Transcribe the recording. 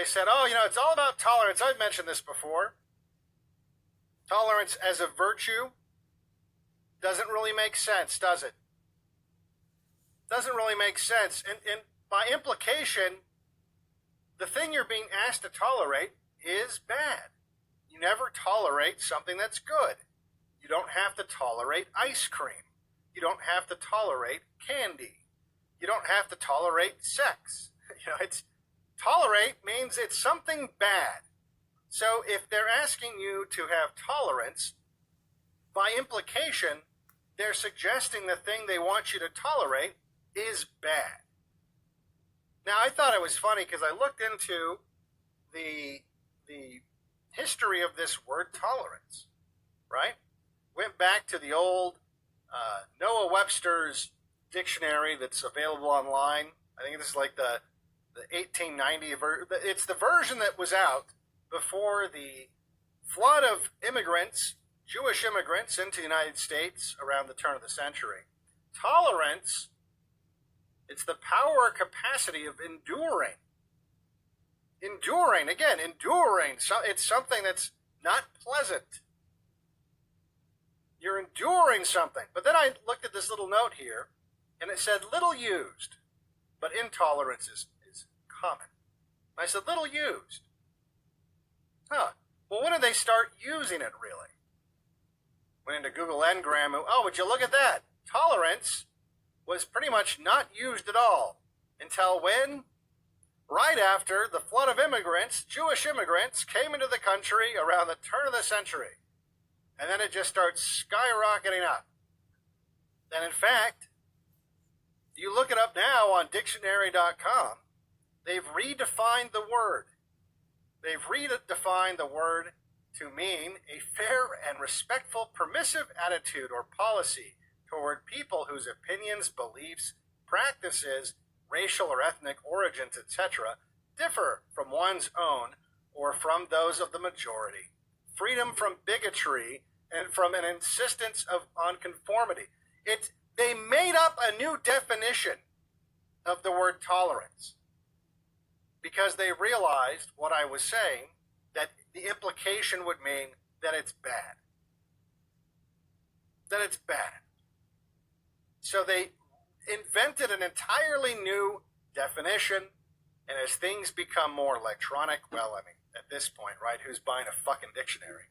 they said, oh, it's all about tolerance. I've mentioned this before. Tolerance as a virtue doesn't really make sense, does it? Doesn't really make sense. And by implication, the thing you're being asked to tolerate is bad. You never tolerate something that's good. You don't have to tolerate ice cream. You don't have to tolerate candy. You don't have to tolerate sex. Tolerate means it's something bad. So if they're asking you to have tolerance, by implication, they're suggesting the thing they want you to tolerate is bad. Now, I thought it was funny because I looked into the history of this word tolerance, right? Went back to the old Noah Webster's dictionary that's available online. I think this is like the 1890 version. It's the version that was out before the flood of immigrants, Jewish immigrants, into the United States around the turn of the century. Tolerance, it's the power or capacity of enduring. Enduring. So it's something that's not pleasant. You're enduring something. But then I looked at this little note here, and it said little used, but intolerance is common. And I said little used. Well, when did they start using it, really? Went into Google Ngram. Oh, would you look at that? Tolerance was pretty much not used at all until when? Right after the flood of immigrants, Jewish immigrants, came into the country around the turn of the century. And then it just starts skyrocketing up. And in fact, you look it up now on dictionary.com, they've redefined the word. They've redefined the word to mean a fair and respectful permissive attitude or policy toward people whose opinions, beliefs, practices, racial or ethnic origins, etc., differ from one's own or from those of the majority. Freedom from bigotry and from an insistence on conformity. They made up a new definition of the word tolerance because they realized what I was saying, that the implication would mean that it's bad. That it's bad. So they invented an entirely new definition, and as things become more electronic, well, I mean, at this point, right, who's buying a fucking dictionary?